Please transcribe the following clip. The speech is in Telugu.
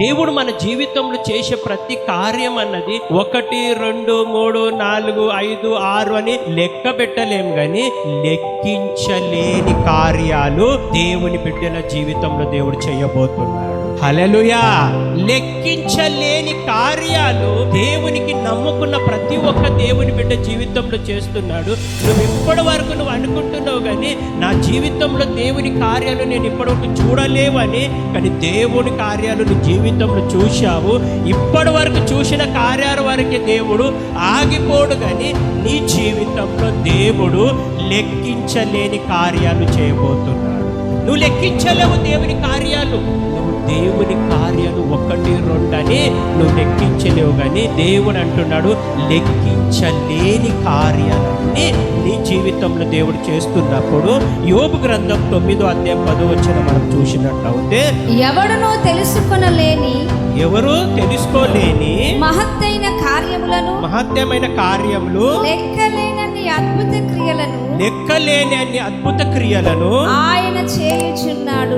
దేవుడు మన జీవితంలో చేసే ప్రతి కార్యం అన్నది 1, 2, 3, 4, 5, 6 అని లెక్క పెట్టలేం గాని లెక్కించలేని కార్యాలు దేవుని బిడ్డల జీవితంలో దేవుడు చేయబోతున్నాడు. హల్లెలూయా. లెక్కించలేని కార్యాలు దేవునికి నమ్ముకున్న ప్రతి ఒక్క దేవుని బిడ్డ జీవితంలో చేస్తున్నాడు. నువ్వు ఇప్పటి వరకు నువ్వు అనుకుంటున్నావు కానీ నా జీవితంలో దేవుని కార్యాలు నేను ఇప్పటివరకు చూడలేవని, కానీ దేవుని కార్యాలు నీ జీవితంలో చూశావు. ఇప్పటి వరకు చూసిన కార్యాల వరకే దేవుడు ఆగిపోడు, కానీ నీ జీవితంలో దేవుడు లెక్కించలేని కార్యాలు చేయబోతున్నాడు. నువ్వు లెక్కించలేవు దేవుని కార్యాలు. దేవుని కార్యాలు 1, 2 అని నువ్వు లెక్కించలేవు, కానీ దేవుడు అంటున్నాడు లెక్కించలేని కార్యాలన్నీ నీ జీవితంలో దేవుడు చేస్తున్నప్పుడు యోబు గ్రంథం 9వ అధ్యాయం 10వ వచనం మనం చూసినట్లయితే, ఎవరు తెలుసుకోలేని మహత్తమైన కార్యములు లెక్కలేని అద్భుత క్రియలను ఆయన చేయుచున్నాడు.